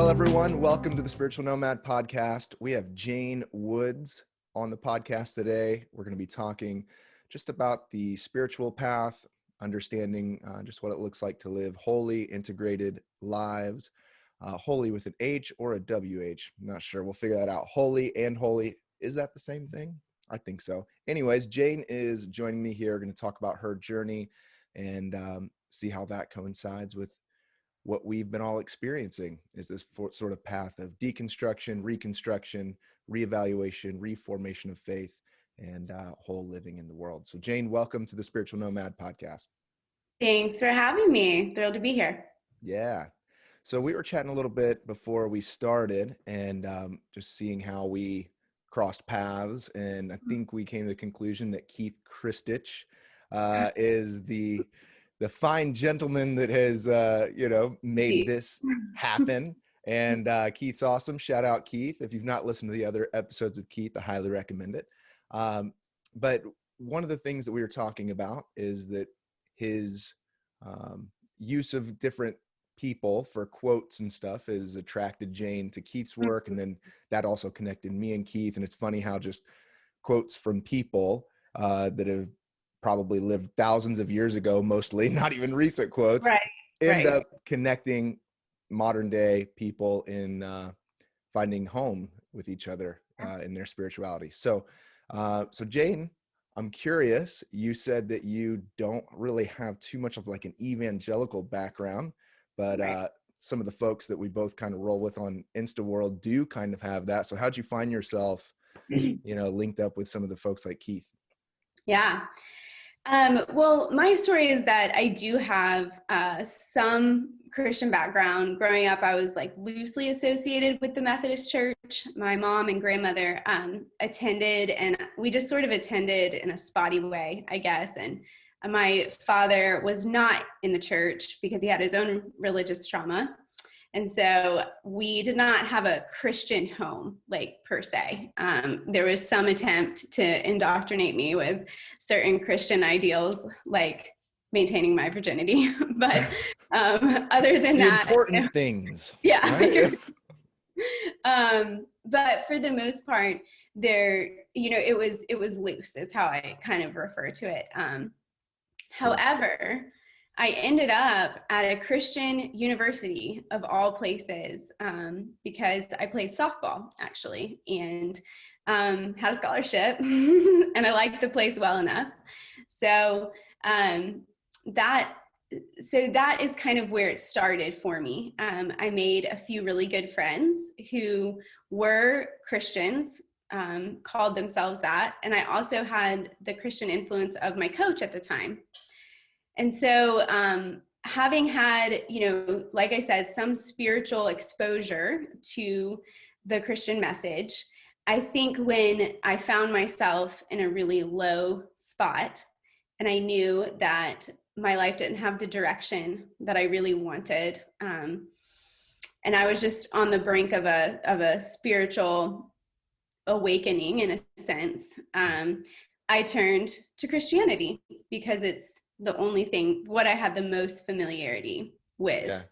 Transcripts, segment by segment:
Well, everyone, welcome to the Spiritual Nomad podcast. We have Jane Woods on the podcast today. We're going to be talking just about the spiritual path, understanding just what it looks like to live holy, integrated lives, holy with an H or a WH. I'm not sure. We'll figure that out. Holy and holy. Is that the same thing? I think so. Anyways, Jane is joining me here. We're going to talk about her journey and see how that coincides with what we've been all experiencing, is this sort of path of deconstruction, reconstruction, reevaluation, reformation of faith, and whole living in the world. So Jane, welcome to the Spiritual Nomad podcast. Thanks for having me. Thrilled to be here. Yeah. So we were chatting a little bit before we started and just seeing how we crossed paths. And I think we came to the conclusion that Keith Christich is the fine gentleman that has, made this happen. And Keith's awesome. Shout out Keith. If you've not listened to the other episodes of Keith, I highly recommend it. But one of the things that we were talking about is that his use of different people for quotes and stuff has attracted Jane to Keith's work. And then that also connected me and Keith. And it's funny how just quotes from people that have probably lived thousands of years ago, mostly not even recent quotes, end up connecting modern day people in finding home with each other in their spirituality. So Jane, I'm curious, you said that you don't really have too much of like an evangelical background, but some of the folks that we both kind of roll with on Insta World do kind of have that. So how'd you find yourself, linked up with some of the folks like Keith? Yeah. Well, my story is that I do have some Christian background. Growing up, I was like loosely associated with the Methodist Church. My mom and grandmother attended, and we just sort of attended in a spotty way, I guess. And my father was not in the church because he had his own religious trauma. And so we did not have a Christian home, like per se. There was some attempt to indoctrinate me with certain Christian ideals, like maintaining my virginity. But other than that, important things. Yeah. Right? But for the most part, there, it was loose is how I kind of refer to it. However, I ended up at a Christian university of all places because I played softball actually and had a scholarship and I liked the place well enough. So that is kind of where it started for me. I made a few really good friends who were Christians, called themselves that. And I also had the Christian influence of my coach at the time. And so having had, like I said, some spiritual exposure to the Christian message, I think when I found myself in a really low spot and I knew that my life didn't have the direction that I really wanted, and I was just on the brink of a spiritual awakening in a sense, I turned to Christianity because it's the only thing, what I had the most familiarity with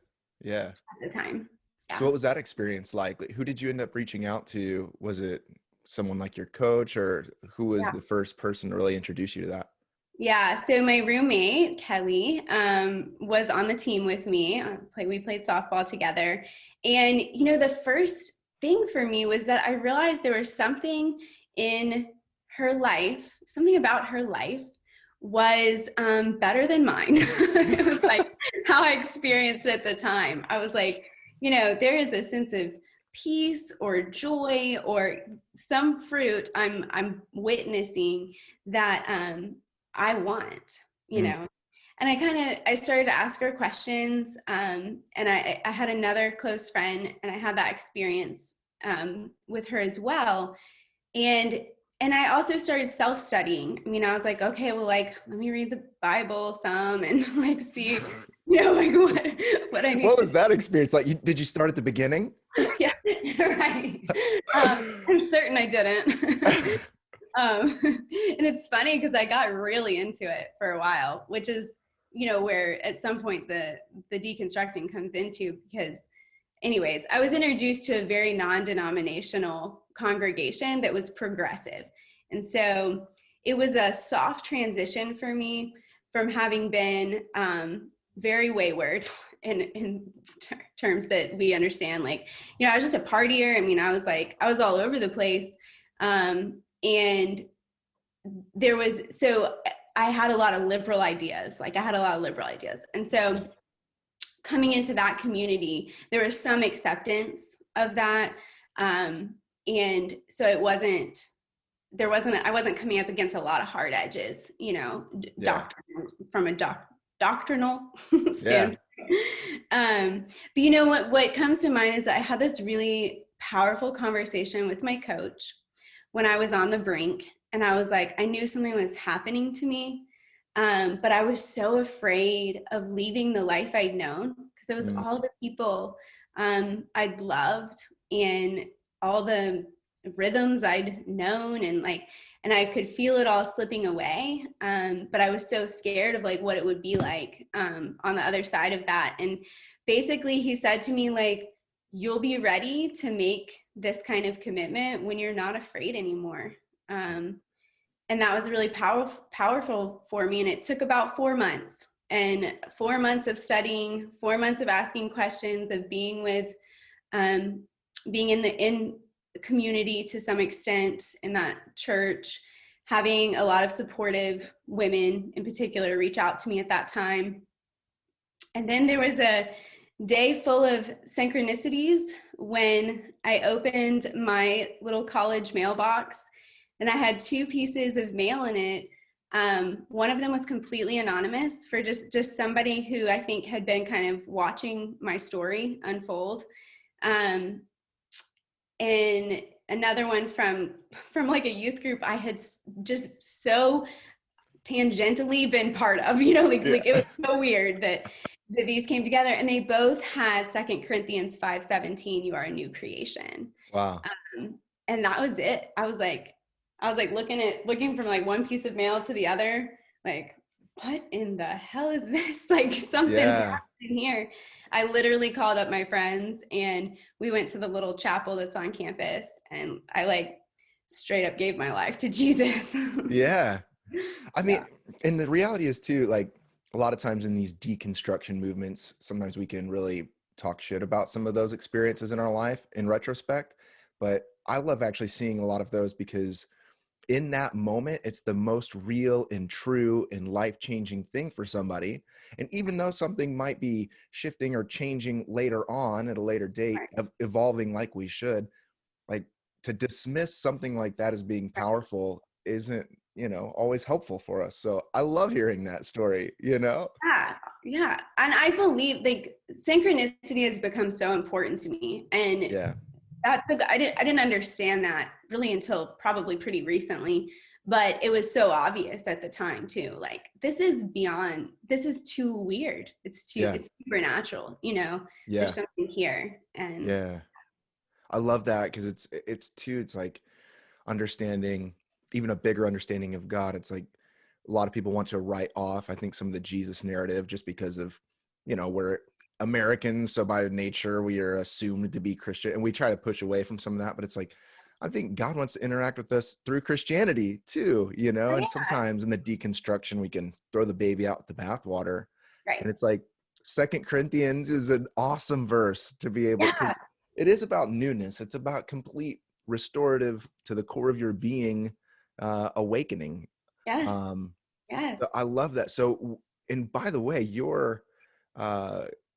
yeah. at the time. Yeah. So what was that experience like? Who did you end up reaching out to? Was it someone like your coach, or who was the first person to really introduce you to that? Yeah, so my roommate, Kelly, was on the team with me. We played softball together. And, the first thing for me was that I realized there was something in her life, something about her life was better than mine. It was like how I experienced it at the time. I was like, there is a sense of peace or joy or some fruit I'm witnessing that I want, and I started to ask her questions. And I had another close friend and I had that experience with her as well. And I also started self-studying. I was like, okay, well, let me read the Bible some and see, what I need. What was that experience like? Did you start at the beginning? Yeah, right. I'm certain I didn't. And it's funny because I got really into it for a while, which is, where at some point the deconstructing comes into, because anyways, I was introduced to a very non-denominational congregation that was progressive. And so it was a soft transition for me from having been very wayward in terms that we understand. Like, you know, I was just a partier. I mean, I was all over the place. And so I had a lot of liberal ideas. And so coming into that community, there was some acceptance of that. And so I wasn't coming up against a lot of hard edges, you know, from a doctrinal standpoint. But you know what comes to mind is that I had this really powerful conversation with my coach when I was on the brink, and I was like, I knew something was happening to me, but I was so afraid of leaving the life I'd known, because it was all the people I'd loved and all the rhythms I'd known, and I could feel it all slipping away. But I was so scared of like what it would be like on the other side of that. And basically he said to me, like, you'll be ready to make this kind of commitment when you're not afraid anymore. And that was really powerful for me. And it took about 4 months, and 4 months of studying, 4 months of asking questions, of being in the community to some extent, in that church, having a lot of supportive women in particular reach out to me at that time. And then there was a day full of synchronicities when I opened my little college mailbox, and I had 2 pieces of mail in it. One of them was completely anonymous, for just somebody who I think had been kind of watching my story unfold. And another one from like a youth group I had just so tangentially been part of, you know, like it was so weird that these came together, and they both had 2 Corinthians 5:17, you are a new creation. Wow. And that was it. I was like looking from like one piece of mail to the other, like, what in the hell is this? Like, something's happening here. I literally called up my friends, and we went to the little chapel that's on campus, and I like straight up gave my life to Jesus. Yeah. I mean, and the reality is too, like, a lot of times in these deconstruction movements, sometimes we can really talk shit about some of those experiences in our life in retrospect. But I love actually seeing a lot of those, because in that moment, it's the most real and true and life-changing thing for somebody. And even though something might be shifting or changing later on at a later date, evolving like we should, like, to dismiss something like that as being powerful isn't, you know, always helpful for us. So I love hearing that story, you know? Yeah. And I believe like synchronicity has become so important to me. And I didn't understand that really until probably pretty recently, but it was so obvious at the time too. Like, this is too weird. It's supernatural, you know. There's something here. And I love that, because it's like understanding, even a bigger understanding of God. It's like a lot of people want to write off, I think, some of the Jesus narrative just because of, you know, we're Americans, so by nature we are assumed to be Christian, and we try to push away from some of that. But it's like, I think God wants to interact with us through Christianity too, you know. And sometimes in the deconstruction we can throw the baby out with the bathwater. And it's like 2 Corinthians is an awesome verse to be able, because it is about newness. It's about complete restorative to the core of your being, awakening. I love that. So, and by the way, your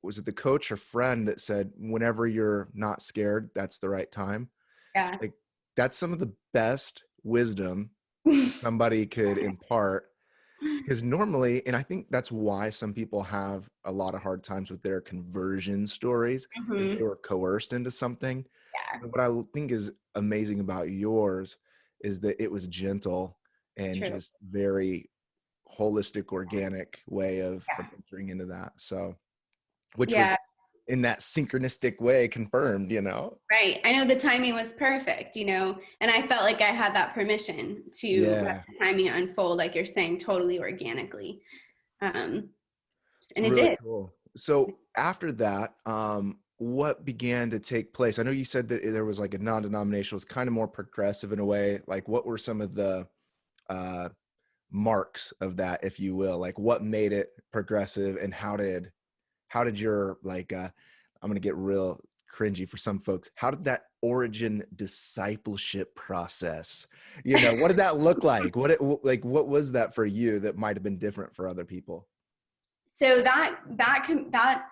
was it the coach or friend that said, whenever you're not scared, that's the right time? Like, that's some of the best wisdom somebody could impart, because normally, and I think that's why some people have a lot of hard times with their conversion stories, is they were coerced into something. But what I think is amazing about yours is that it was gentle and just very holistic, organic way of entering into that. So, which was in that synchronistic way confirmed, you know? Right. I know the timing was perfect, you know, and I felt like I had that permission to let the timing unfold, like you're saying, totally organically. And it's it really did. cool. So after that, what began to take place? I know you said that there was like a non-denominational, it's kind of more progressive in a way. Like what were some of the uh, marks of that, if you will? Like what made it progressive, and how did your like I'm gonna get real cringy for some folks. How did that origin discipleship process, what did that look like? What was that for you that might have been different for other people? So that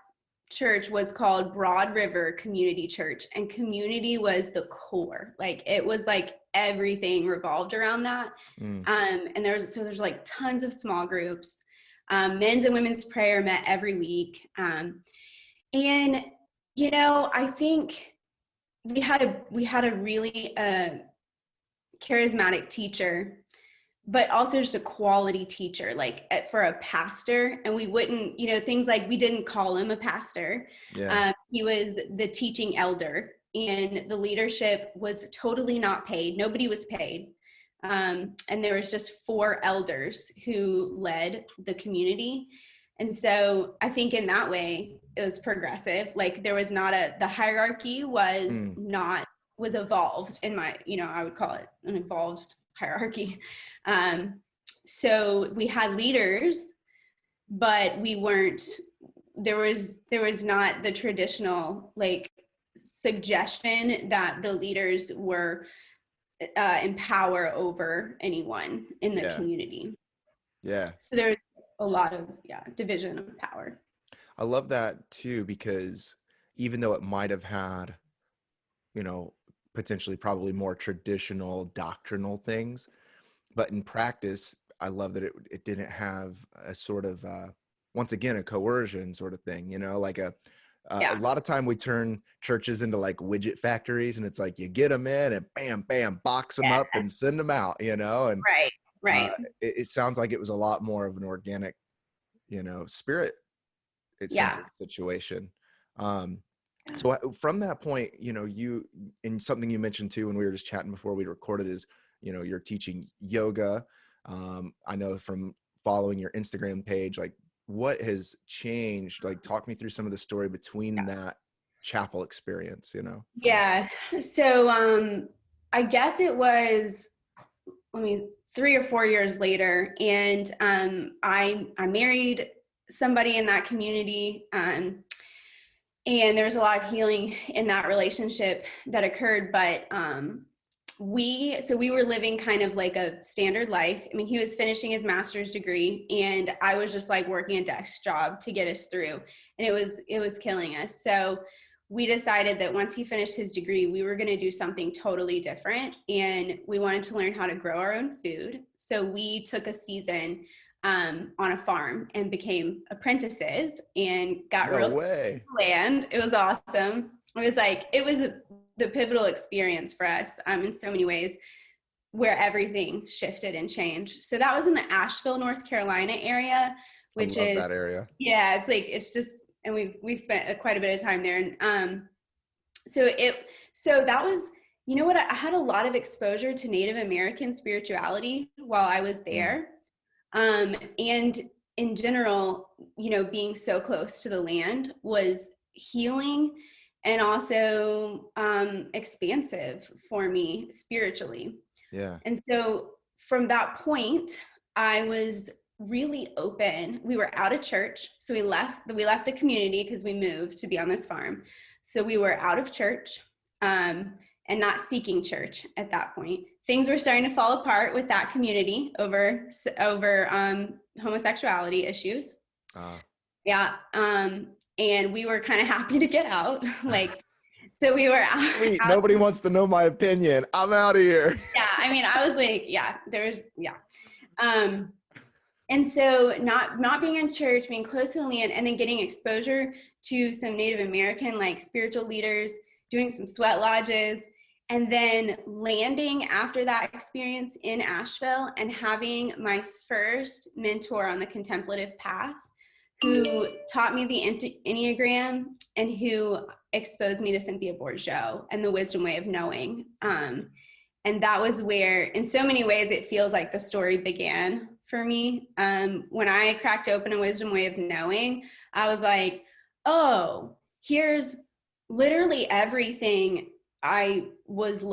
church was called Broad River Community Church, and community was the core. Like it was like everything revolved around that. Mm, And there's like tons of small groups. Men's and women's prayer met every week. And I think we had a really charismatic teacher, but also just a quality teacher, like for a pastor. And we wouldn't, things like we didn't call him a pastor. yeah. He was the teaching elder, and the leadership was totally not paid. Nobody was paid. And there was just 4 elders who led the community. And so I think in that way it was progressive. Like there was not the hierarchy Mm, was evolved in my, I would call it an evolved hierarchy. So we had leaders, but we weren't, there was not the traditional like suggestion that the leaders were in power over anyone in the yeah. community. Yeah. So there's a lot of division of power. I love that too, because even though it might have had, you know, potentially probably more traditional doctrinal things, but in practice, I love that it didn't have a sort of, once again, a coercion sort of thing, like a Yeah. lot of time we turn churches into like widget factories, and it's like you get them in and bam, bam, box them Yeah. up and send them out, and Right. Right. it sounds like it was a lot more of an organic, spirit Yeah. centered situation. So from that point, you, and something you mentioned too when we were just chatting before we recorded is, you're teaching yoga. I know from following your Instagram page, like what has changed? Like talk me through some of the story between that chapel experience, from. Yeah. So I guess it was, 3 or 4 years later, and I married somebody in that community, and there was a lot of healing in that relationship that occurred. But we were living kind of like a standard life. I mean, he was finishing his master's degree, and I was just like working a desk job to get us through, and it was killing us. So we decided that once he finished his degree, we were going to do something totally different, and we wanted to learn how to grow our own food. So we took a season on a farm and became apprentices and got No real way. land. It was awesome. It was the pivotal experience for us in so many ways, where everything shifted and changed. So that was in the Asheville, North Carolina area, I which love is, that area. yeah, it's just, and we've spent quite a bit of time there. And so that was, what, I had a lot of exposure to Native American spirituality while I was Mm, there. And in general, being so close to the land was healing and also expansive for me spiritually. yeah. And so from that point, I was really open. We were out of church. So we left the community because we moved to be on this farm. So we were out of church and not seeking church at that point. Things were starting to fall apart with that community over homosexuality issues. Uh, Yeah. And we were kind of happy to get out. So we were Sweet. out. Nobody wants to know my opinion. I'm out of here. Yeah. I mean, I was like, yeah, Um, and so not being in church, being close to the land, and then getting exposure to some Native American like spiritual leaders, doing some sweat lodges, and then landing after that experience in Asheville and having my first mentor on the contemplative path, who taught me the Enneagram and who exposed me to Cynthia Bourgeois and the wisdom way of knowing. And that was where, in so many ways, it feels like the story began for me. When I cracked open a wisdom way of knowing, I was like, oh, here's literally everything I was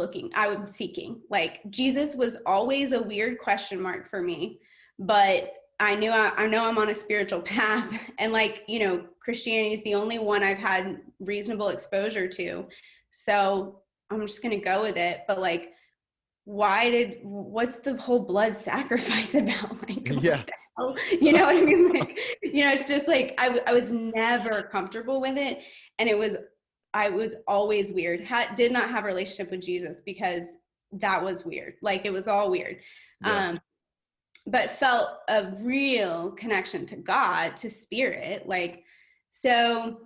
seeking. Like Jesus was always a weird question mark for me, but I know I'm on a spiritual path, and like, you know, Christianity is the only one I've had reasonable exposure to. So I'm just going to go with it. But like, what's the whole blood sacrifice about? Like, Yeah. what the hell? You know what I mean? Like, you know, it's just like, I was never comfortable with it. And I was always weird. Did not have a relationship with Jesus because that was weird. Like, it was all weird. Yeah. But felt a real connection to God, to spirit. Like, so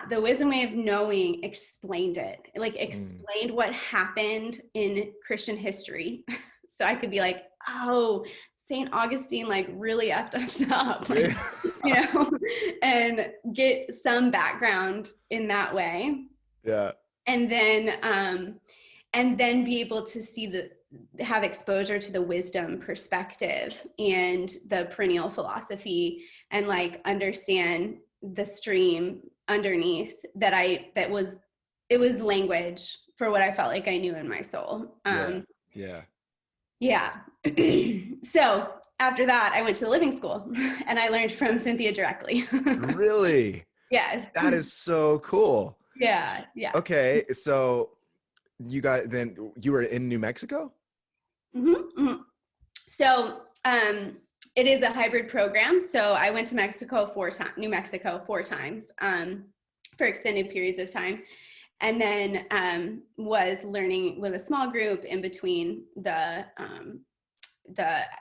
the wisdom way of knowing explained it, like explained what happened in Christian history. So I could be like, oh, St. Augustine like really effed us up, like, you know, and get some background in that way. Yeah. And then be able to have exposure to the wisdom perspective and the perennial philosophy, and like understand the stream underneath it was language for what I felt like I knew in my soul. Yeah. Yeah. So after that, I went to the living school and I learned from Cynthia directly. Really? Yes. That is so cool. Yeah. Yeah. Okay. So you were in New Mexico? Mm-hmm, mm-hmm. So it is a hybrid program. So I went to New Mexico 4 times for extended periods of time, and then was learning with a small group in between the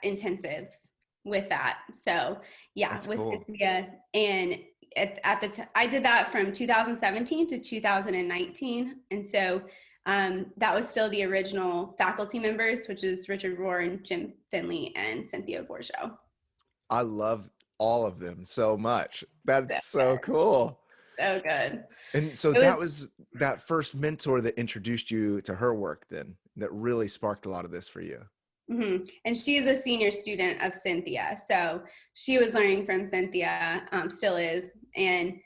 intensives with that. So yeah, That's with cool. Cynthia, and I did that from 2017 to 2019, and so that was still the original faculty members, which is Richard Rohr and Jim Finley and Cynthia Bourgeau. I love all of them so much. That's So so cool. So good. And so It that was, was that first mentor that introduced you to her work then, that really sparked a lot of this for you. mm-hmm. And she's a senior student of Cynthia. So she was learning from Cynthia, still is, and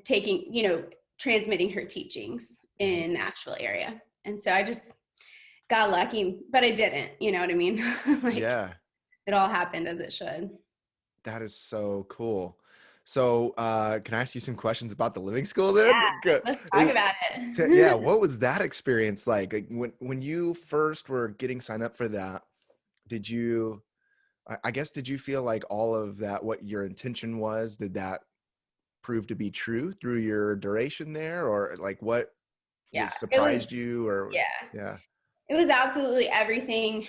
taking, you know, transmitting her teachings in the Asheville area. And so I just got lucky, but I didn't, you know what I mean? Like, Yeah. it all happened as it should. That is so cool. So can I ask you some questions about the living school then? Yeah, let's talk about Yeah, it. what was that experience like? Like when you first were getting signed up for that, did you I guess did you feel like all of that, what your intention was, did that prove to be true through your duration there, or like what Yeah, it was, surprised you, or yeah, yeah. it was absolutely everything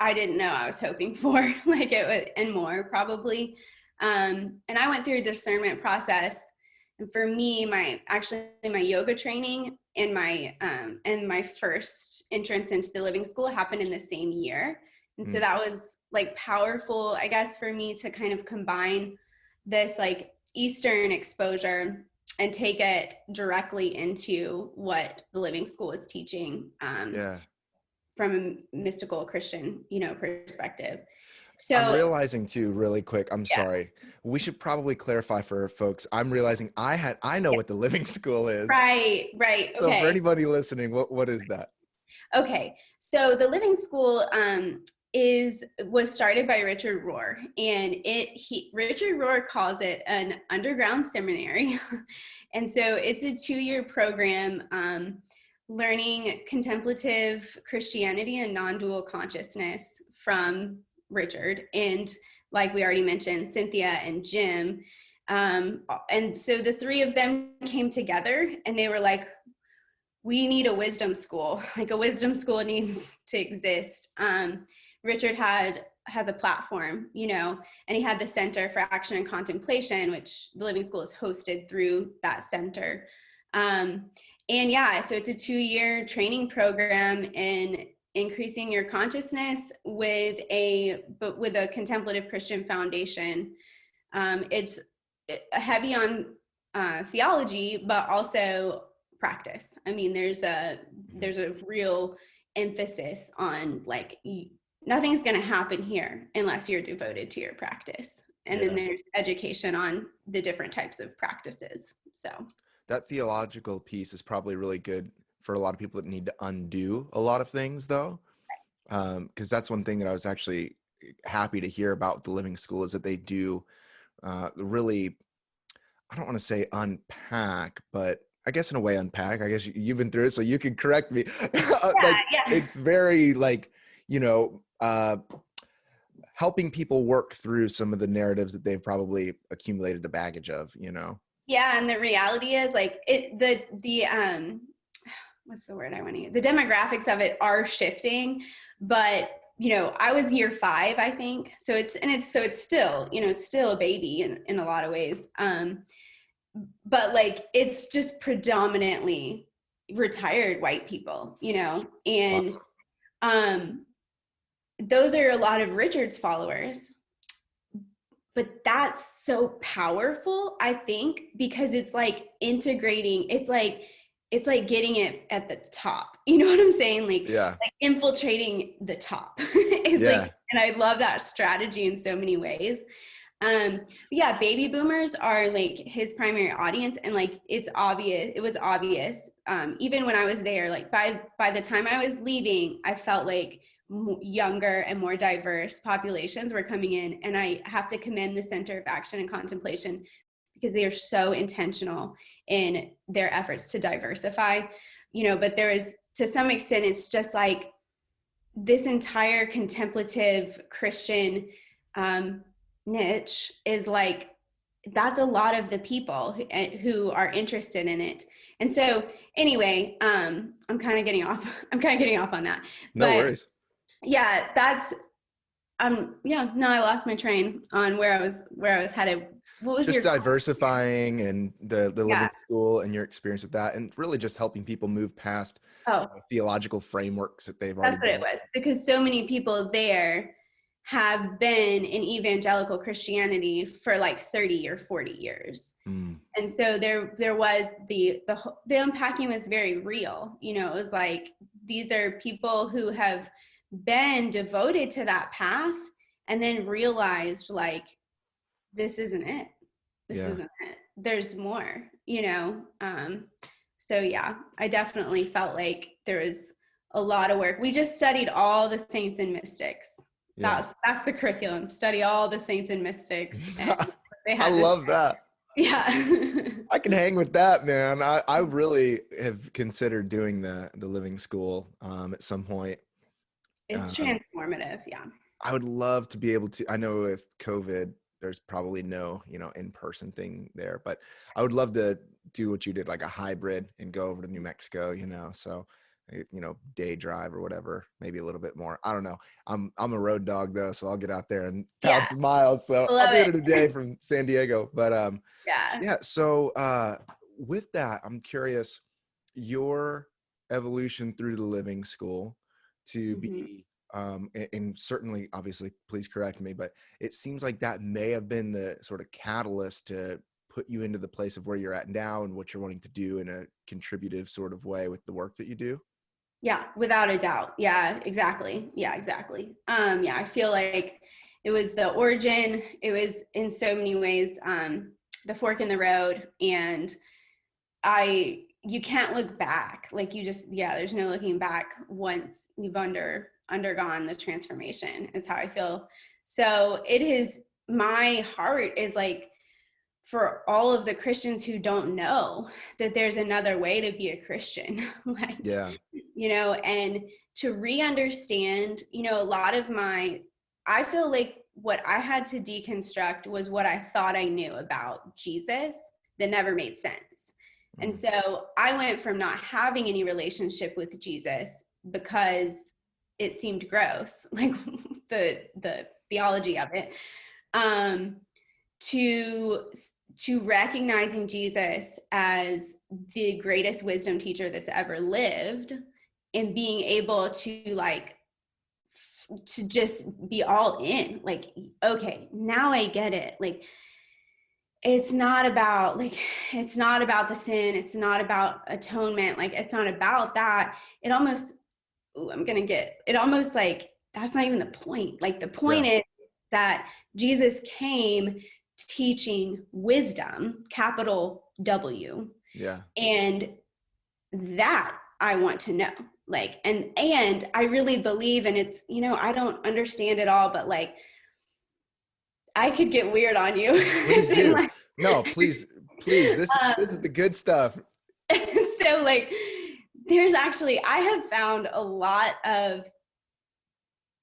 I didn't know I was hoping for, like it was, and more probably. And I went through a discernment process. And for me, my yoga training and my first entrance into the living school happened in the same year. And so that was like powerful, I guess, for me to kind of combine this like Eastern exposure and take it directly into what the living school is teaching. Yeah. From a mystical Christian, you know, perspective. I'm So realizing too, really quick, I'm yeah, sorry. We should probably clarify for folks. I'm realizing I know yeah. what the living school is. Right. So for Okay. anybody listening, what is that? Okay. So the living school was started by Richard Rohr, and Richard Rohr calls it an underground seminary. And so it's a 2-year program, learning contemplative Christianity and non-dual consciousness from Richard, and like we already mentioned, Cynthia and Jim. And so the 3 of them came together and they were like, we need a wisdom school. Like, a wisdom school needs to exist. Richard has a platform, you know, and he had the Center for Action and Contemplation, which the Living School is hosted through that center. And yeah, so it's a 2-year training program in increasing your consciousness with a contemplative Christian foundation. It's heavy on theology, but also practice. I mean, there's a real emphasis on like, nothing's going to happen here unless you're devoted to your practice. And then there's education on the different types of practices. So That theological piece is probably really good for a lot of people that need to undo a lot of things, though. Because that's one thing that I was actually happy to hear about the Living School, is that they do really, I don't want to say unpack, but I guess in a way unpack. I guess you've been through it, so you can correct me. Yeah, Like, yeah. it's very like, you know, helping people work through some of the narratives that they've probably accumulated the baggage of, you know? Yeah, and the reality is like the what's the word I want to use? The demographics of it are shifting, but I was year 5, I think. So it's still, it's still a baby in a lot of ways. But like it's just predominantly retired white people, Wow. and those are a lot of Richard's followers. But that's so powerful, I think, because it's like integrating, it's like getting it at the top. You know what I'm saying? Like Yeah. infiltrating the top is Yeah. like, and I love that strategy in so many ways. But yeah, baby boomers are like his primary audience, and like it was obvious. Even when I was there, like by the time I was leaving, I felt like younger and more diverse populations were coming in, and I have to commend the Center of Action and Contemplation because they are so intentional in their efforts to diversify. But there is, to some extent, it's just like this entire contemplative Christian niche is like, that's a lot of the people who are interested in it. And so anyway, I'm kind of getting off on that, No but worries. yeah, that's yeah, no, I lost my train on where I was headed. What was Just your diversifying and the yeah. Living School and your experience with that, and really just helping people move past Oh, theological frameworks that they've already that's what it built. was, because so many people there have been in evangelical Christianity for like 30 or 40 years. Mm. And so there was the unpacking was very real. It was like, these are people who have been devoted to that path and then realized like, this isn't it. This Yeah. isn't it. There's more, so yeah, I definitely felt like there was a lot of work. We just studied all the saints and mystics. Yeah. That's the curriculum. Study all the saints and mystics, and they I had this. love that. Yeah. I can hang with that, man. I really have considered doing the Living School at some point. It's Um, transformative. Yeah. I would love to be able to. I know with COVID, there's probably no, in-person thing there, but I would love to do what you did, like a hybrid, and go over to New Mexico, so, day drive or whatever, maybe a little bit more. I don't know. I'm a road dog though, so I'll get out there and Yeah. pound some miles. So I I'll love do it it. in a day from San Diego. But Yeah. yeah. So with that, I'm curious, your evolution through the Living School to Mm-hmm. be and certainly, obviously, please correct me, but it seems like that may have been the sort of catalyst to put you into the place of where you're at now and what you're wanting to do in a contributive sort of way with the work that you do. Yeah, without a doubt. Yeah, exactly. Yeah, exactly. Yeah, I feel like it was the origin. It was in so many ways the fork in the road, and you can't look back. Like there's no looking back once you've undergone the transformation, is how I feel. So it is, my heart is like, for all of the Christians who don't know that there's another way to be a Christian, like, Yeah. and to re-understand, a lot of I feel like what I had to deconstruct was what I thought I knew about Jesus that never made sense. And Mm. so I went from not having any relationship with Jesus because it seemed gross, like the theology of it, to recognizing Jesus as the greatest wisdom teacher that's ever lived, and being able to to just be all in, like, okay, now I get it. Like, it's not about the sin, it's not about atonement, like it's not about that. It almost, it almost like, that's not even the point. Like, the point Yeah. is that Jesus came teaching wisdom, capital W, Yeah. And that I want to know. Like, and I really believe, and it's, I don't understand it all, but like, I could get weird on you. Please do. Like, No, please, please. This is um, the good stuff. so like, I have found a lot of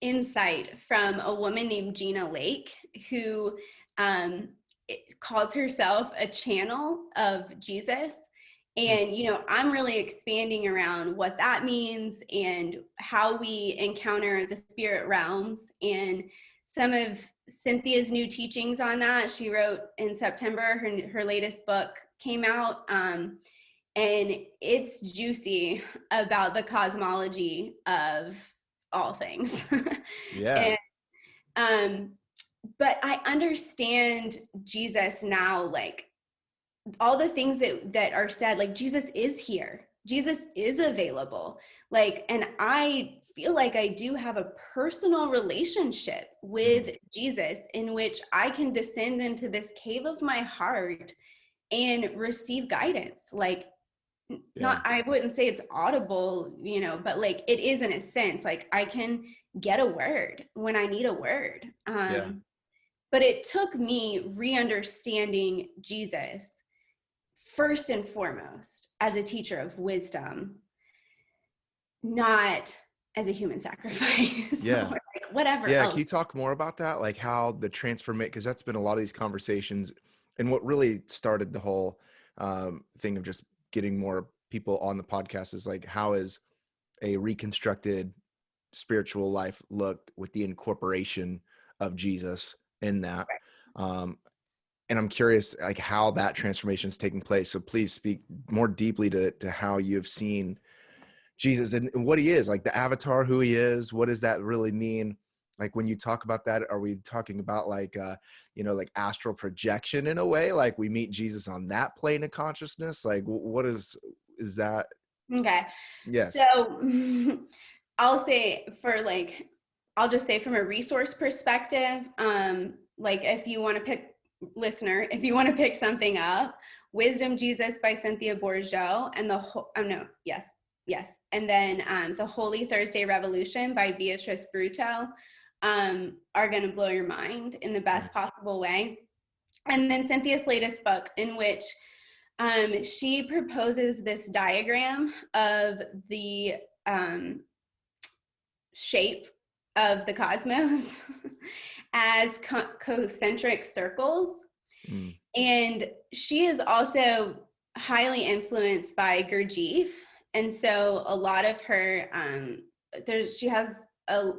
insight from a woman named Gina Lake, who um, calls herself a channel of Jesus. Hmm. And, I'm really expanding around what that means and how we encounter the spirit realms, and some of Cynthia's new teachings on that. She wrote in September, her latest book came out. And it's juicy about the cosmology of all things. Yeah. And but I understand Jesus now, like all the things that are said, like Jesus is here, Jesus is available, like, and I feel like I do have a personal relationship Hmm. with Jesus, in which I can descend into this cave of my heart and receive guidance. Like, Yeah. not, I wouldn't say it's audible, but like it is in a sense, like I can get a word when I need a word. Yeah. But it took me re-understanding Jesus first and foremost as a teacher of wisdom, not as a human sacrifice or Yeah. like whatever Yeah. Can else. you talk more about that? Like how the transformation, because that's been a lot of these conversations, and what really started the whole thing of just getting more people on the podcast is like, how is a reconstructed spiritual life looked with the incorporation of Jesus in that? Um, and I'm curious, like how that transformation is taking place. So please speak more deeply to how you've seen Jesus and what he is, like the avatar, who he is. What does that really mean? Like when you talk about that, are we talking about like, like astral projection in a way? Like we meet Jesus on that plane of consciousness? Like what is that? Okay. Yes. So I'll say for like, I'll just say from a resource perspective, like if you want to pick, listener, if you want to pick something up, Wisdom Jesus by Cynthia Bourgeau, and yes. And then The Holy Thursday Revolution by Beatrice Bruto are going to blow your mind in the best possible way. And then Cynthia's latest book, in which she proposes this diagram of the shape of the cosmos as concentric circles. Mm. And she is also highly influenced by Gurdjieff. And so a lot of her, she has a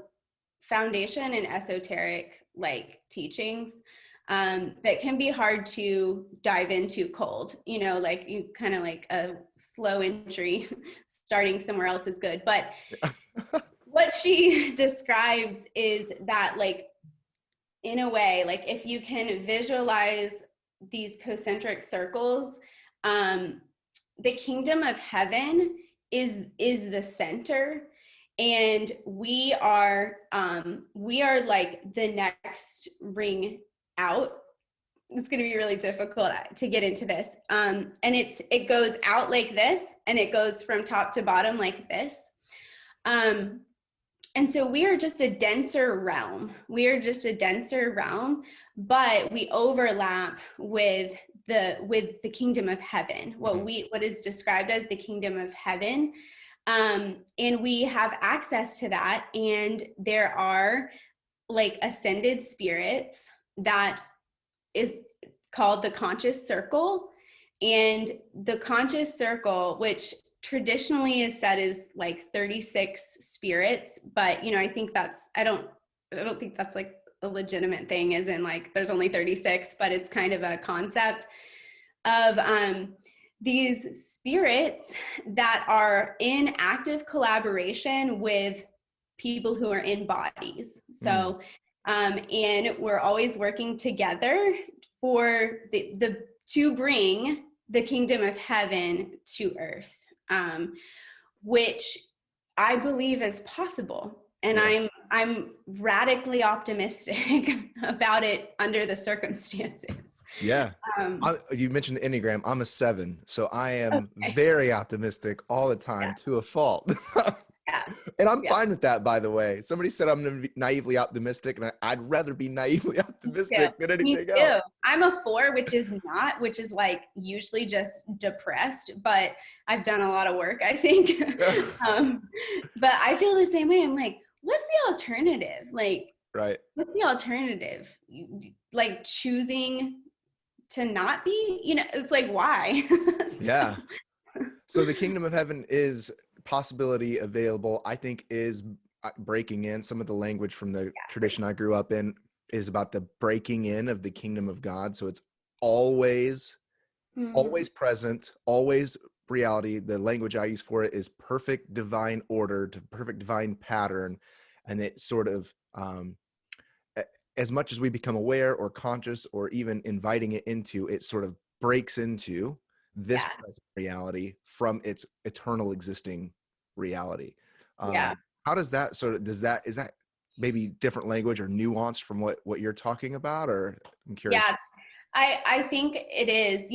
foundation in esoteric like teachings that can be hard to dive into cold, like you kind of like a slow entry. Starting somewhere else is good. But what she describes is that, like, in a way, like if you can visualize these concentric circles, the kingdom of heaven is the center, and we are like the next ring out. It's going to be really difficult to get into this, and it goes out like this, and it goes from top to bottom like this. And so we are just a denser realm. But we overlap with the kingdom of heaven, what is described as the kingdom of heaven. And we have access to that. And there are like ascended spirits that is called the conscious circle. And the conscious circle, which traditionally is said is like 36 spirits, but I think I don't think that's like a legitimate thing, as in like there's only 36, but it's kind of a concept of these spirits that are in active collaboration with people who are in bodies. So and we're always working together for the to bring the kingdom of heaven to earth, which I believe is possible. And Yeah. I'm radically optimistic about it under the circumstances. Yeah. um, You mentioned the Enneagram. I'm a 7, so I am okay. very optimistic all the time Yeah. to a fault. Yeah. And I'm Yeah. fine with that, by the way. Somebody said I'm naively optimistic, and I'd rather be naively Me too. optimistic than Me anything too. else. I'm a 4, which is like usually just depressed, but I've done a lot of work, I think. um, but I feel the same way. I'm like, what's the alternative? Like, Right. what's the alternative? Like choosing to not be, it's like, why? Yeah. So, So the kingdom of heaven is possibility available, I think, is breaking in. Some of the language from the tradition I grew up in is about the breaking in of the kingdom of God. So it's always, mhm. always present, always reality. The language I use for it is perfect divine order to perfect divine pattern. And it sort of, as much as we become aware or conscious or even inviting it into, it sort of breaks into this Yeah. present reality from its eternal existing reality. Yeah. How does that sort of, is that maybe different language or nuanced from what you're talking about? Or I'm curious. Yeah. I think it is,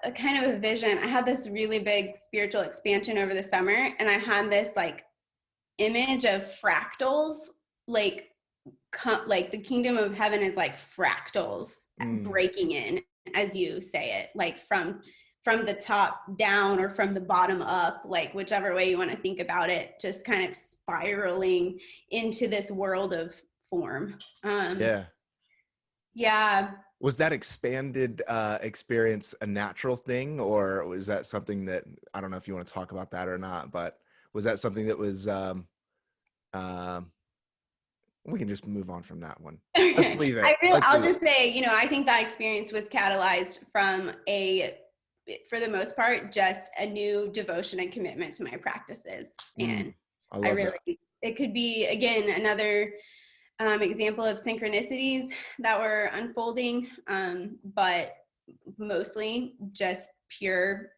a kind of a vision. I had this really big spiritual expansion over the summer, and I had this like image of fractals, like like the kingdom of heaven is like fractals Mm, breaking in, as you say it, like from the top down or from the bottom up, like whichever way you want to think about it, just kind of spiraling into this world of form. yeah. Yeah. Was that expanded experience a natural thing, or was that something that, I don't know if you want to talk about that or not, but was that something that was um we can just move on from that one. Let's leave it. Let's I'll leave it. just say, I think that experience was catalyzed from for the most part, just a new devotion and commitment to my practices. Mm, And I I love really, that. it could be, again, another example of synchronicities that were unfolding, but mostly just pure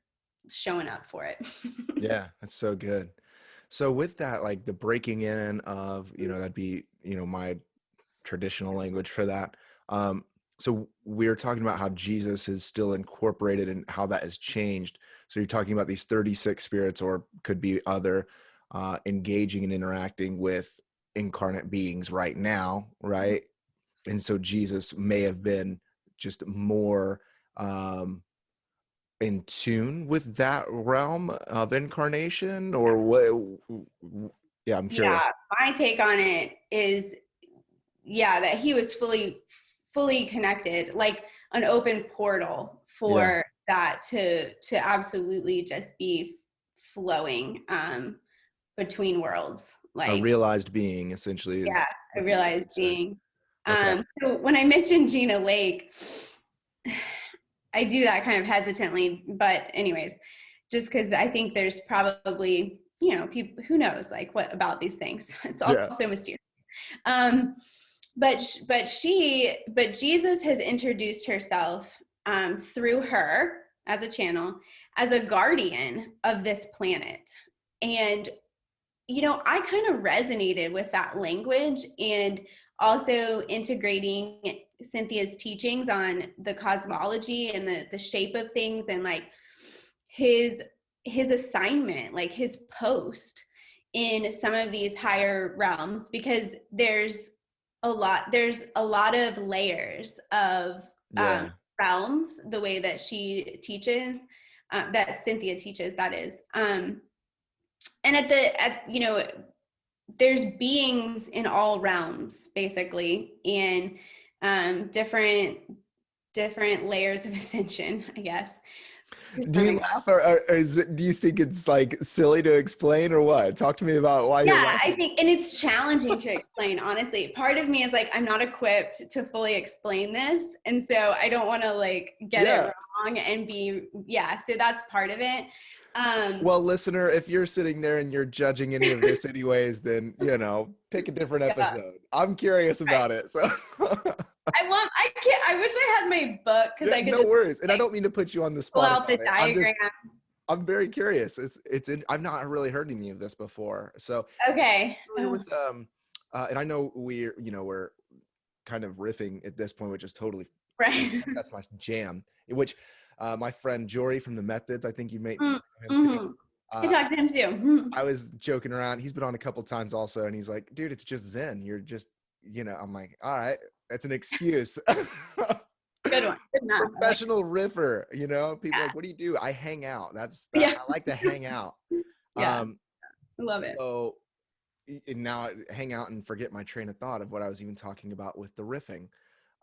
showing up for it. Yeah, that's so good. So with that, like the breaking in of, that'd be, my traditional language for that. Um, so we're talking about how Jesus is still incorporated and how that has changed. So you're talking about these 36 spirits, or could be other, engaging and interacting with incarnate beings right now, right? And so Jesus may have been just more um, in tune with that realm of incarnation, or what? Yeah, I'm Yeah, curious. my take on it is, yeah, that he was fully connected, like an open portal Yeah, for that to absolutely just be flowing between worlds, a like, realized being essentially yeah, is a what you realized would say. being. Okay. So when I mentioned Gina Lake, I do that kind of hesitantly, but anyways, just because I think there's probably, people, who knows, like, what about these things. It's all Yeah. so mysterious. um but Jesus has introduced herself, through her as a channel, as a guardian of this planet. And I kind of resonated with that language, and also integrating Cynthia's teachings on the cosmology and the shape of things, and like his his assignment, like his post in some of these higher realms, because there's a lot of layers of Yeah. realms, the way that she teaches, that Cynthia teaches, that is. And there's beings in all realms, basically, and different layers of ascension, I guess, to Do some you extent. laugh, or do you think it's like silly to explain, or what? Talk to me about why you're Yeah, I laughing. think, and it's challenging to explain, honestly. Part of me is like, I'm not equipped to fully explain this, and so I don't want to like get it Yeah. wrong and be, yeah, so that's part of it. um Well, listener, if you're sitting there and you're judging any of this anyways, then, pick a different yeah, episode. I'm curious right. about it. So I can't, I wish I had my book, because yeah, I could no just worries. And I like don't mean to put you on the pull spot out the about it. diagram. I'm very curious. I've not really heard any of this before. So Okay. familiar Oh, with, and I know we're kind of riffing at this point, which is totally Right. That's my jam. Which my friend Jory from the Methods, I think you may know him too. Mm-hmm. I talked to him too. I was joking around. He's been on a couple times also, and he's like, "Dude, it's just Zen. You're just, I'm like, all right, that's an excuse." Good one. Good enough. I like Professional riffer, people that. like, what do you do? I hang out. That's that. Yeah. I like to hang out. Yeah. Um, I love it. so and now I hang out and forget my train of thought of what I was even talking about with the riffing.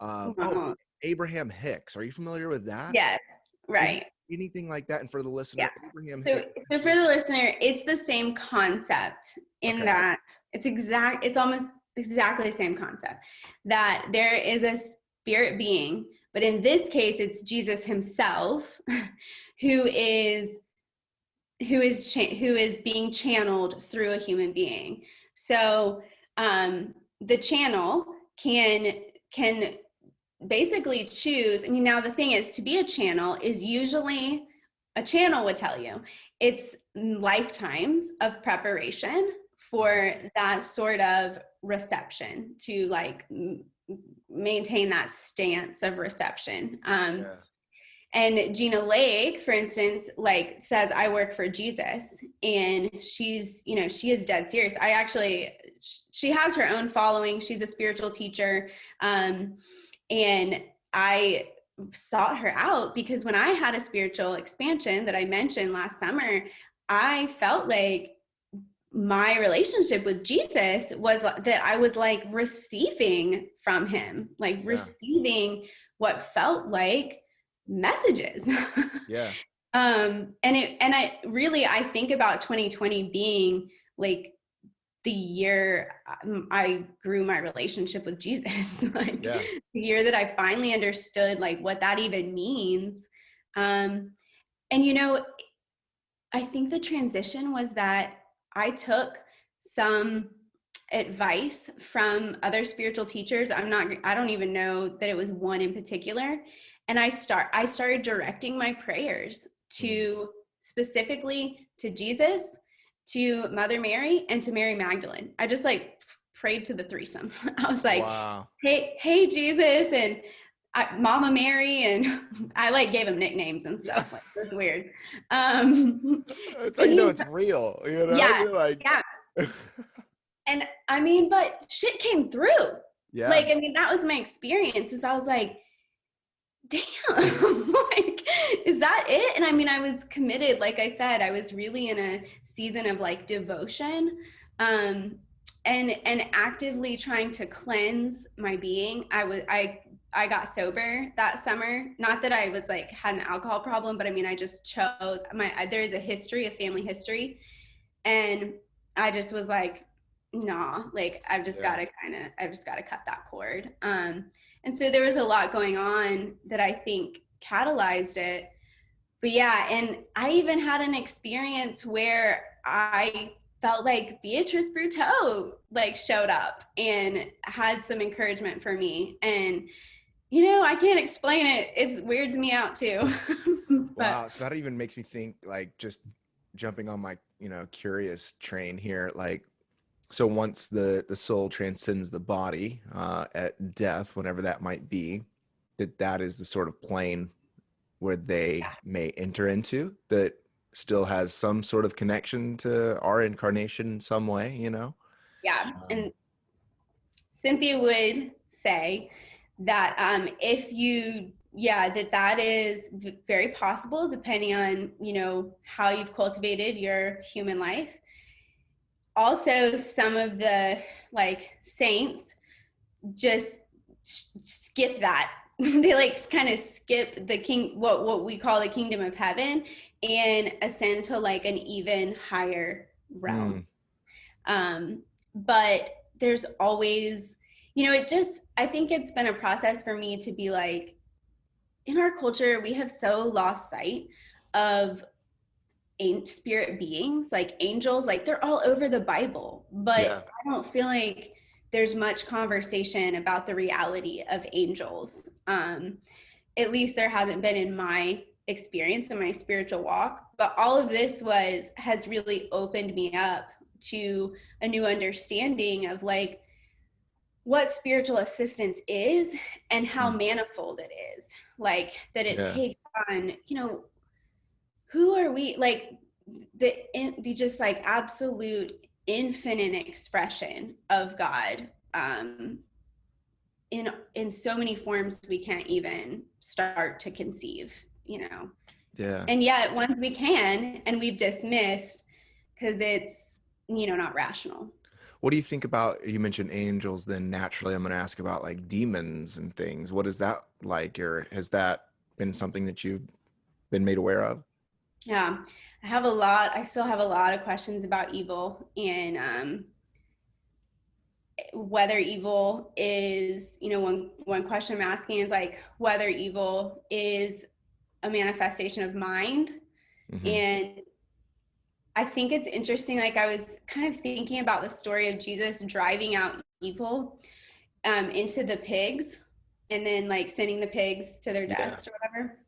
Oh, Wow. Abraham Hicks. Are you familiar with that? Yes. Is it Right. anything like that? And for the Yeah. listener, Abraham So, Hicks. so for the listener, it's the same concept in Okay. that it's almost exactly the same concept that there is a spirit being, but in this case, it's Jesus himself who is being channeled through a human being. So the channel can basically choose. I mean, now the thing is, to be a channel is usually, a channel would tell you it's lifetimes of preparation for that sort of reception, to like maintain that stance of reception. Yeah. And Gina Lake, for instance, like says, I work for Jesus, and she's, she is dead serious. She has her own following. She's a spiritual teacher. And I sought her out because when I had a spiritual expansion that I mentioned last summer, I felt like my relationship with Jesus was that I was like receiving from him, like receiving what felt like messages. Yeah. And I think about 2020 being like the year I grew my relationship with Jesus, like the year that I finally understood like what that even means. And I think the transition was that I took some advice from other spiritual teachers. I don't even know that it was one in particular. And I started directing my prayers to specifically to Jesus, to Mother Mary, and to Mary Magdalene. I just like prayed to the threesome. I was like, wow. Hey, Jesus, and Mama Mary, and I like gave him nicknames and stuff. Like, it was weird. That's how you know it's real. Yeah, You're like, yeah. And I mean, but shit came through. Yeah. Like, I mean, that was my experience. Is I was like, damn, like, is that it? And I mean, I was committed. Like I said, I was really in a season of like devotion, and actively trying to cleanse my being. I got sober that summer. Not that I was like had an alcohol problem, but I mean, I just chose there's a family history, and I just was like, nah, like I've just got to cut that cord. And so there was a lot going on that I think catalyzed it. But yeah, and I even had an experience where I felt like Beatrice Bruteau like showed up and had some encouragement for me. And I can't explain it. It weirds me out too. Wow. So that even makes me think, like, just jumping on my, curious train here, like, so once the soul transcends the body at death, whenever that might be, that is the sort of plane where they may enter into that still has some sort of connection to our incarnation in some way, Yeah. And Cynthia would say that that is very possible depending on, how you've cultivated your human life. Also, some of the like saints just skip that. They like kind of skip what we call the kingdom of heaven, and ascend to like an even higher realm. But there's always, I think it's been a process for me to be like, in our culture, we have so lost sight of spirit beings, like angels, like they're all over the Bible, but I don't feel like there's much conversation about the reality of angels. At least there hasn't been in my experience in my spiritual walk, but all of this has really opened me up to a new understanding of like, what spiritual assistance is and how Mm. manifold it is. Like that it Yeah. takes on, who are we? Like the just like absolute infinite expression of God, in so many forms we can't even start to conceive. Yeah. And yet once we can, and we've dismissed because it's not rational. What do you think about, you mentioned angels, then naturally I'm going to ask about like demons and things. What is that like, or has that been something that you've been made aware of? Yeah, I still have a lot of questions about evil, and whether evil is, one question I'm asking is like whether evil is a manifestation of mind. Hmm. And I think it's interesting. Like I was kind of thinking about the story of Jesus driving out evil, into the pigs, and then like sending the pigs to their Yeah. deaths or whatever.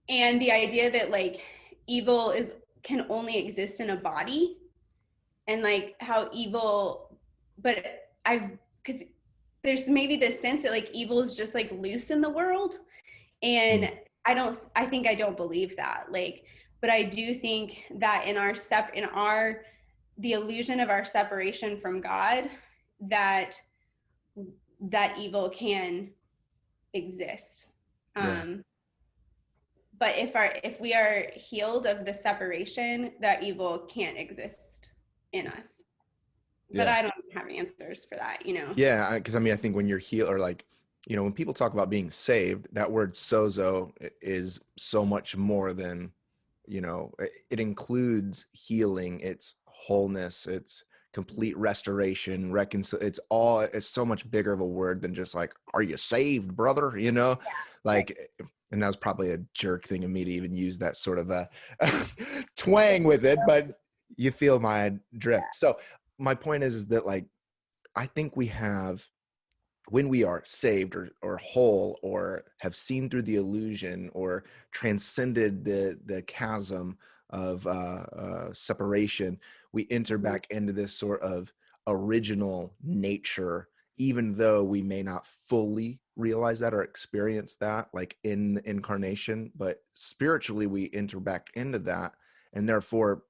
And the idea that like evil is can only exist in a body, and like how evil, but I've because there's maybe this sense that like evil is just like loose in the world, Mm. and I don't believe that. Like, but I do think that in our the illusion of our separation from God, that evil can exist. Yeah. um but if we are healed of the separation, that evil can't exist in us. But Yeah. I don't have answers for that. Yeah. Because I mean, I think when you're healed, or like, when people talk about being saved, that word sozo is so much more than, it includes healing, it's wholeness, it's complete restoration, it's so much bigger of a word than just like, are you saved, brother? Right. Like, and that was probably a jerk thing of me to even use that sort of a twang with it, but you feel my drift. So my point is that like, I think we have, when we are saved or whole, or have seen through the illusion or transcended the chasm of separation, we enter Mhm. back into this sort of original nature, even though we may not fully realize that or experience that like in the incarnation, but spiritually we enter back into that, and therefore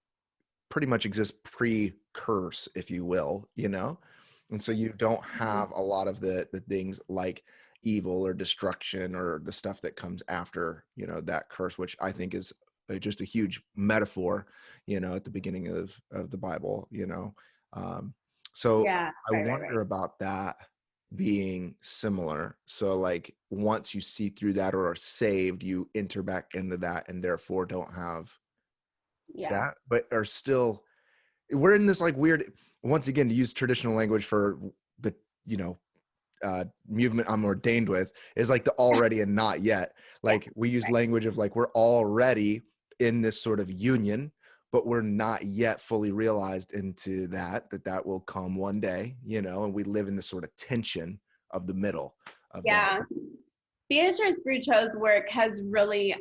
pretty much exist pre-curse, if you will, and so you don't have a lot of the things like evil or destruction or the stuff that comes after, that curse, which I think is just a huge metaphor, at the beginning of the Bible. um, so Yeah, I right. wonder about that being similar. So like once you see through that or are saved, you enter back into that and therefore don't have Yeah. that, but are still, we're in this like weird, once again, to use traditional language for the, you know movement I'm ordained with, is like the already and not yet. Yeah. Like we use Right. language of like we're already in this sort of union, but we're not yet fully realized into that will come one day, and we live in this sort of tension of the middle of that. Yeah. Beatrice Brucho's work has really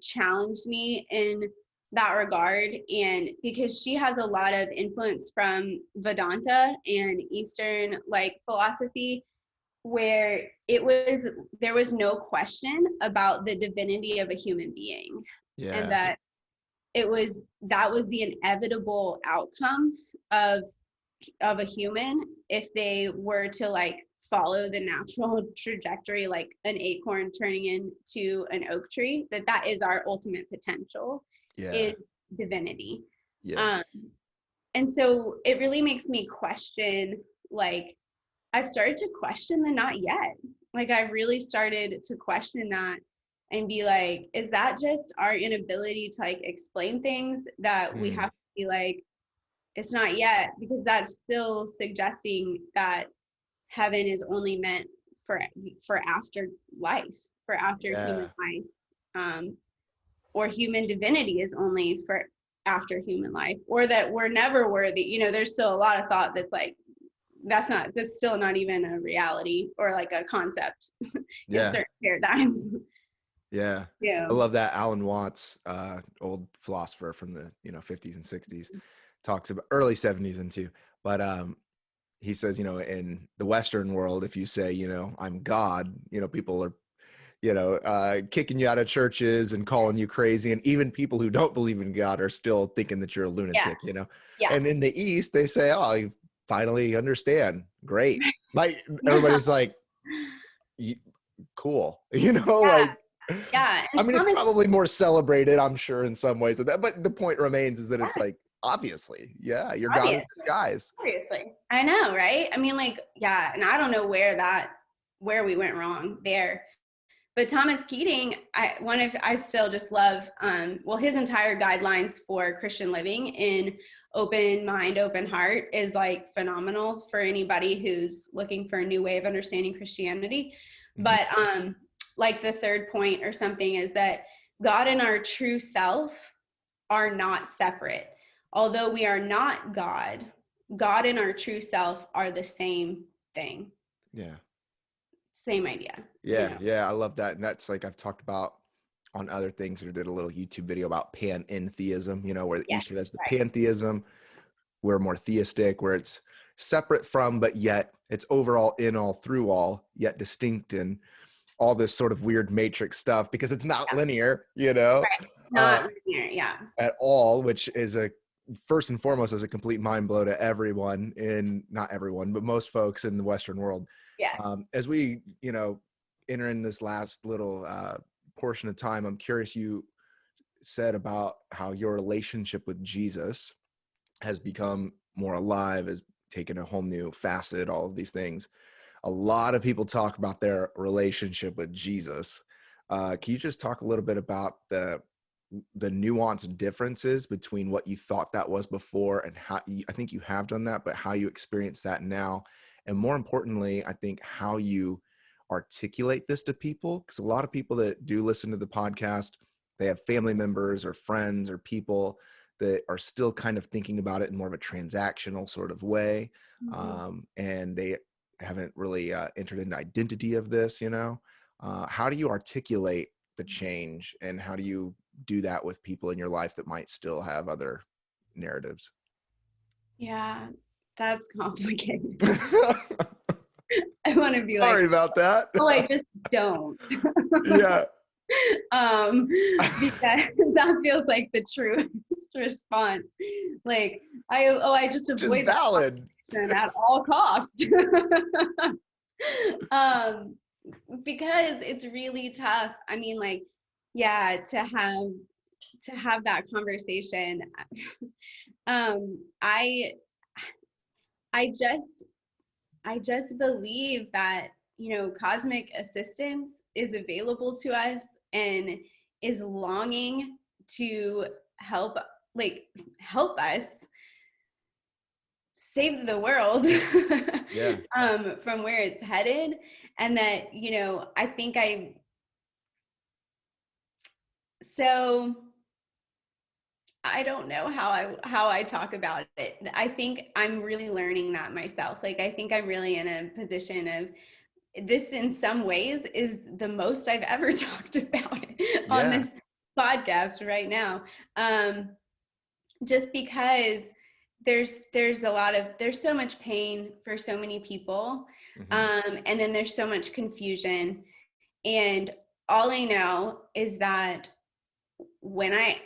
challenged me in that regard, and because she has a lot of influence from Vedanta and Eastern like philosophy, where there was no question about the divinity of a human being, and Yeah. that was the inevitable outcome of a human if they were to like follow the natural trajectory, like an acorn turning into an oak tree, that is our ultimate potential, Yeah. is divinity. um, Yes. and so it really makes me question, like I've started to question the not yet. Like I've really started to question that and be like, is that just our inability to like explain things, that we Mm. have to be like, it's not yet, because that's still suggesting that heaven is only meant for after life, for after human Yeah. life, or human divinity is only for after human life, or that we're never worthy. There's still a lot of thought that's like, that's still not even a reality or like a concept in Yeah. certain paradigms. Yeah. Yeah. I love that Alan Watts, old philosopher from the 50s and 60s, talks about early 70s into, but he says, in the Western world, if you say, I'm God, people are, kicking you out of churches and calling you crazy. And even people who don't believe in God are still thinking that you're a Yeah. lunatic, Yeah. And in the East, they say, oh, you finally understand. Great. Like everybody's like, cool, Yeah. like, Yeah. I And mean, it's Thomas, probably more celebrated, I'm sure, in some ways of that, but the point remains is that it's yeah, like, obviously, yeah, you're God in obviously, disguise. obviously. I know, right? I mean, like, yeah, and I don't know where we went wrong there. But Thomas Keating, I still just love, well, his entire guidelines for Christian living in open mind, open heart is like phenomenal for anybody who's looking for a new way of understanding Christianity. Mhm. But like the third point or something is that God and our true self are not separate. Although we are not God, God and our true self are the same thing, Yeah. same idea, Yeah, I love that. And that's like I've talked about on other things, or did a little YouTube video about panentheism, where the Yes, Eastern has the right. pantheism, we're more theistic, where it's separate from, but yet it's overall in all through all, yet distinct, and all this sort of weird matrix stuff because it's not Yeah, linear, right. uh, Not linear. Yeah. at all, which is a first and foremost is a complete mind blow to everyone not everyone, but most folks in the Western world. Yes. As we, enter in this last little portion of time, I'm curious, you said about how your relationship with Jesus has become more alive, has taken a whole new facet, all of these things. A lot of people talk about their relationship with Jesus. Can you just talk a little bit about the nuanced differences between what you thought that was before and how I think you have done that, but how you experience that now? And more importantly, I think how you articulate this to people, because a lot of people that do listen to the podcast, they have family members or friends or people that are still kind of thinking about it in more of a transactional sort of way. Mhm. And they haven't really entered into identity of this, how do you articulate the change, and how do you do that with people in your life that might still have other narratives? Yeah, that's complicated. I want to be like, Sorry about that. oh, I just don't. Yeah. um, because that feels like the truest response. Like, I just Which is avoid that valid. conversation at all costs. um, because it's really tough. I mean, like, yeah, to have that conversation. um, I I just I just believe that, cosmic assistance is available to us and is longing to help, like, help us save the world Yeah. from where it's headed. And that, I think so I don't know how I talk about it. I think I'm really learning that myself. Like, I think I'm really in a position of, this in some ways is the most I've ever talked about it on Yeah. this podcast right now. Just because there's so much pain for so many people. Hmm. And then there's so much confusion. And all I know is that when I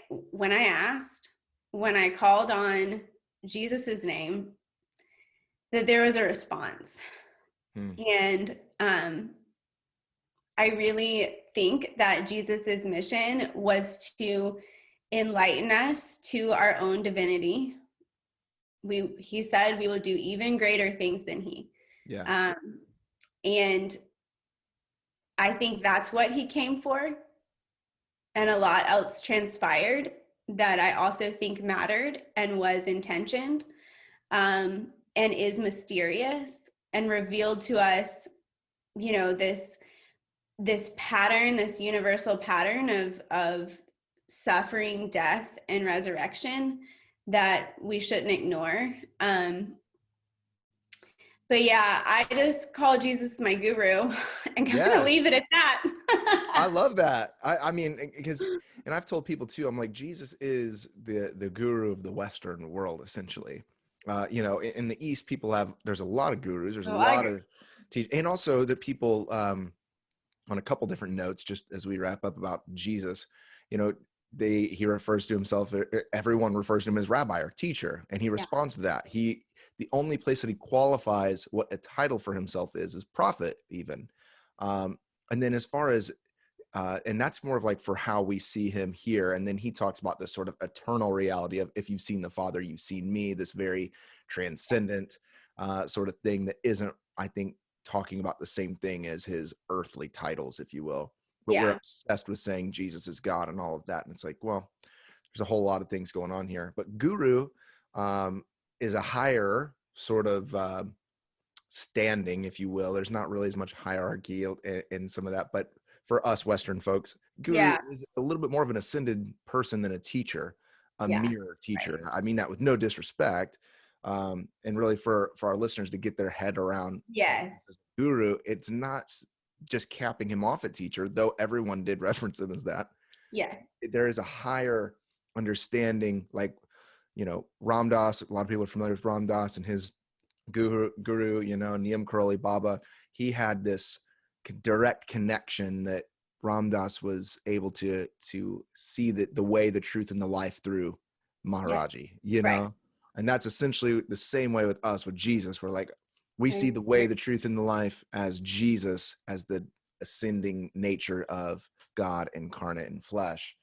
asked, when I called on Jesus's name, that there was a response. Hmm. And I really think that Jesus's mission was to enlighten us to our own divinity. He said we will do even greater things than he. Yeah. Um, and I think that's what he came for. And a lot else transpired that I also think mattered and was intentioned, and is mysterious and revealed to us, this pattern, this universal pattern of suffering, death, and resurrection that we shouldn't ignore. But yeah, I just call Jesus my guru and kind of Yeah. leave it at I that. love that. I mean, because, and I've told people too, I'm like, Jesus is the guru of the Western world, essentially. You know, in the East, there's a lot of gurus, there's a Oh, I lot agree. of and also the people, on a couple different notes, just as we wrap up about Jesus, you know, he refers to himself, everyone refers to him as rabbi or teacher, and he Yeah. responds to that. The only place that he qualifies what a title for himself is prophet, even. And then as far as and that's more of like for how we see him here. And then he talks about this sort of eternal reality of, if you've seen the Father, you've seen me, this very transcendent sort of thing that isn't, I think, talking about the same thing as his earthly titles, if you will. But we're Yeah. obsessed with saying Jesus is God and all of that. And it's like, well, there's a whole lot of things going on here. But guru is a higher sort of standing, if you will. There's not really as much hierarchy in some of that, but for us Western folks, guru Yeah. is a little bit more of an ascended person than a teacher, a Yeah. mere teacher. Right. I mean that with no disrespect, and really for our listeners to get their head around Yes. this guru, it's not just capping him off at teacher, though everyone did reference him as that. Yeah. There is a higher understanding, like, you know, Ram Dass. A lot of people are familiar with Ram Dass and his guru, you know, Niyam Karoli Baba. He had this direct connection that Ram Dass was able to see the way, the truth, and the life through Yeah. Maharaji, you Right. know. And that's essentially the same way with us, with Jesus. We're like, we see Right. the way, the truth, and the life as Jesus, as the ascending nature of God incarnate in flesh.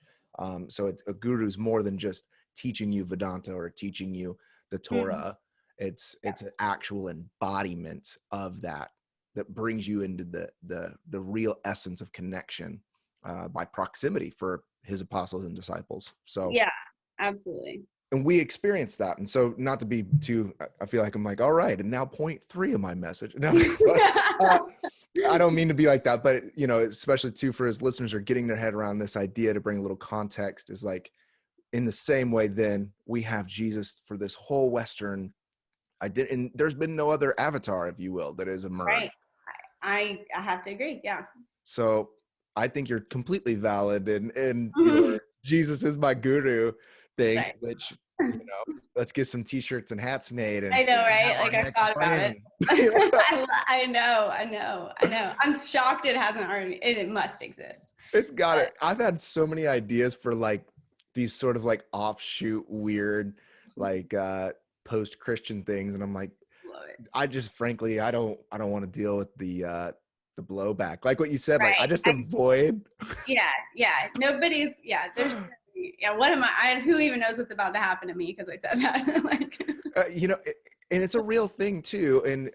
So a guru is more than just teaching you Vedanta or teaching you the Mhm. Torah. It's an actual embodiment of that brings you into the real essence of connection by proximity for his apostles and disciples. So, Yeah. Absolutely. and we experience that. And so, not to be too, I feel like I'm like, all right, and now point 3 of my message. No, but, I don't mean to be like that, but you know, especially too for his listeners are getting their head around this idea, to bring a little context, is like, in the same way, then we have Jesus for this whole Western identity, and there's been no other avatar, if you will, that has Right. emerged. I have to agree. Yeah. So I think you're completely valid in your Jesus is my guru thing, Right. which, you know, let's get some t-shirts and hats made and I know, right? have our Like I next thought about it. run-in. I know. I'm shocked it hasn't already. It must exist. It's got But it. I've had so many ideas for like these sort of like offshoot weird like post-Christian things, and I'm like, love it. I just frankly I don't want to deal with the blowback. Like what you said, like I Right. just avoid. Yeah. Yeah. Nobody's. Yeah. There's. Yeah. What am I? Who even knows what's about to happen to me because I said that? Like. You know, and it's a real thing too. And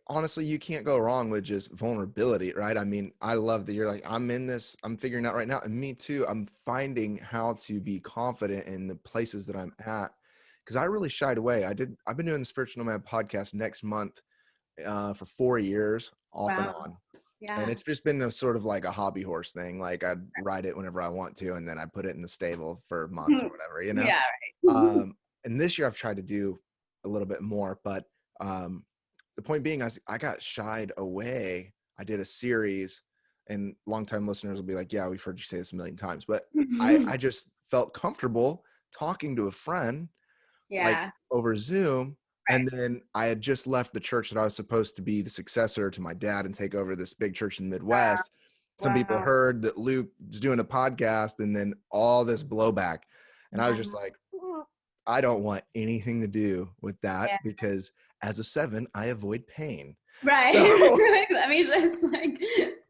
honestly, you can't go wrong with just vulnerability, right? I mean, I love that you're like, I'm in this, I'm figuring out right now, and me too. I'm finding how to be confident in the places that I'm at, because I really shied away. I've been doing the Spiritual Nomad podcast next month for 4 years, off and Wow. on. And Yeah. it's just been a sort of like a hobby horse thing. Like I'd ride it whenever I want to, and then I put it in the stable for months or whatever, you know? Yeah. Right. And this year I've tried to do a little bit more, but the point being, I got shied away. I did a series, and longtime listeners will be like, yeah, we've heard you say this a million times, but I just felt comfortable talking to a friend like Yeah. over Zoom. Right. And then I had just left the church that I was supposed to be the successor to my dad and take over this big church in the Midwest. Some people Wow. heard that Luke was doing a podcast, and then all this blowback. And I was just Wow. like, I don't want anything to do with that, Yeah. because as a 7, I avoid pain. So Right. Let me just like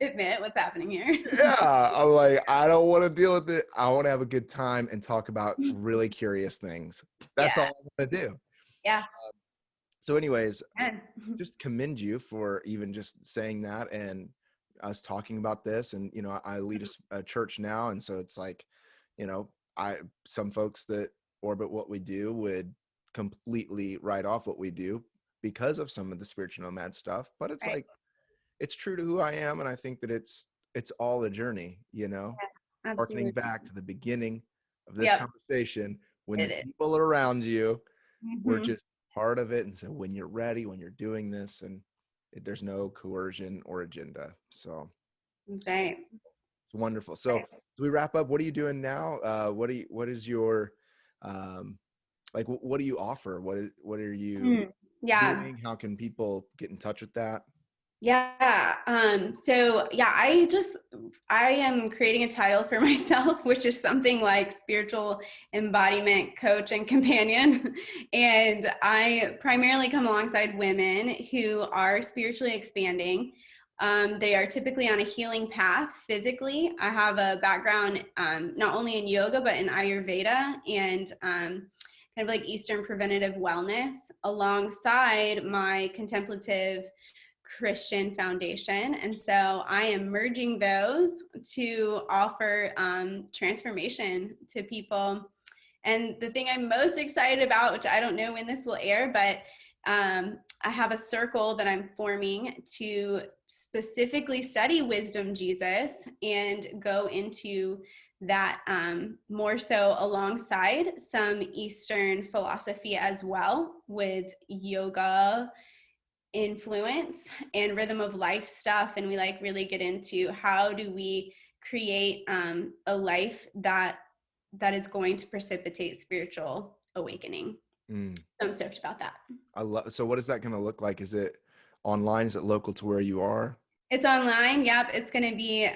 admit what's happening here. yeah, I'm like, I don't want to deal with it. I want to have a good time and talk about really curious things. That's Yeah. all I want to do. Yeah. So anyways, And just commend you for even just saying that and us talking about this. And you know, I lead a church now, and so it's like, you know, some folks that orbit what we do would completely write off what we do because of some of the spiritual nomad stuff, but it's right. like, it's true to who I am, and I think that it's all a journey, you know. Harkening Absolutely. back to the beginning of this Yep. conversation, when the It is. people around you we're Mm-hmm. just part of it. And so when you're ready, when you're doing this, and there's no coercion or agenda. So That's right. it's wonderful. So Right. as we wrap up, what are you doing now? What is your, um, like what do you offer? What are you Mm, yeah. doing? How can people get in touch with that? Yeah. So yeah, I am creating a title for myself, which is something like spiritual embodiment coach and companion. And I primarily come alongside women who are spiritually expanding. They are typically on a healing path physically. I have a background not only in yoga, but in Ayurveda and kind of like Eastern preventative wellness alongside my contemplative Christian foundation. And so I am merging those to offer transformation to people. And the thing I'm most excited about, which I don't know when this will air, but I have a circle that I'm forming to specifically study wisdom Jesus and go into that more so alongside some Eastern philosophy as well with yoga influence and rhythm of life stuff, and we like really get into how do we create a life that is going to precipitate spiritual awakening. Mm. So I'm stoked about that. So what is that going to look like? Is it online? Is it local to where you are? It's online. Yep, it's going to be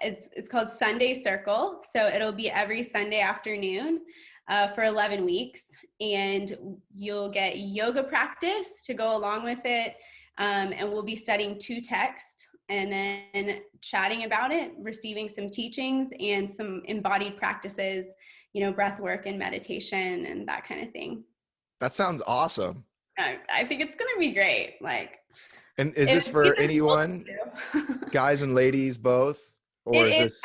it's called Sunday Circle, so it'll be every Sunday afternoon for 11 weeks, and you'll get yoga practice to go along with it, and we'll be studying 2 texts and then chatting about it, receiving some teachings and some embodied practices, breath work and meditation and that kind of thing. That sounds awesome. I think it's going to be great. Like, And is if this for anyone, people guys and ladies both, It or is is. this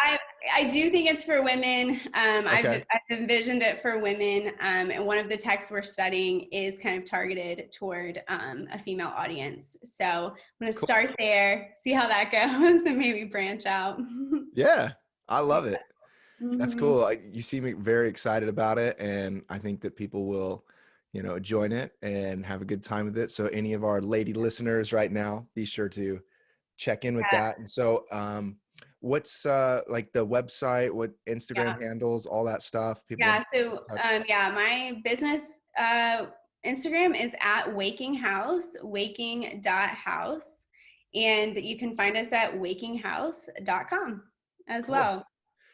I do think it's for women. okay? I've envisioned it for women, and one of the texts we're studying is kind of targeted toward a female audience. So I'm going to Cool. start there, see how that goes, and maybe branch out. Yeah, I love it. That's Mhm. cool. You seem very excited about it, and I think that people will, join it and have a good time with it. So any of our lady listeners right now, be sure to check in with Yeah, that. And so, what's like the website, what yeah, Instagram handles, all that stuff? People want yeah. to So touch. yeah, my business Instagram is at Waking House, waking.house. And you can find us at wakinghouse.com as Cool. well. And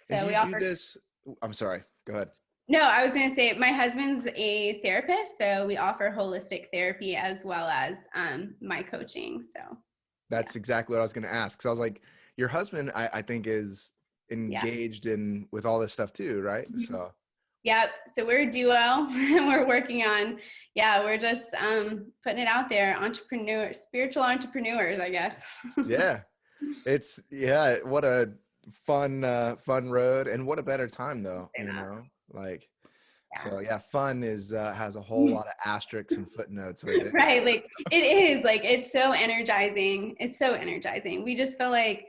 do So you we do offer. this? I'm sorry. Go ahead. No, I was going to say my husband's a therapist, so we offer holistic therapy as well as my coaching. So yeah, That's exactly what I was going to ask. Because I was like, your husband, I think, is yeah. engaged in with all this stuff too, right? Mhm. So Yep. So we're a duo and we're working on, yeah, we're just putting it out there. Spiritual entrepreneurs, I guess. yeah, what a fun road, and what a better time though, Say that. like. Yeah. So yeah, fun is has a whole lot of asterisks and footnotes with it. Right. Like it is like, it's so energizing. It's so energizing. We just feel like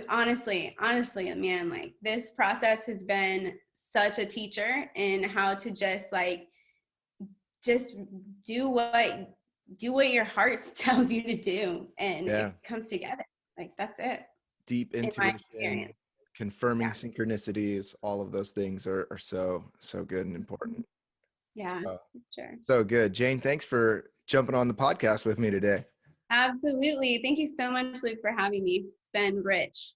honestly, man, like this process has been such a teacher in how to just do what your heart tells you to do, and it Yeah, comes together. Like that's it, deep in my intuition, experience. confirming Yeah, synchronicities, all of those things are so good and important. yeah, So, sure, so good. Jane, thanks for jumping on the podcast with me today. absolutely. Thank you so much, Luke, for having me. It's been rich.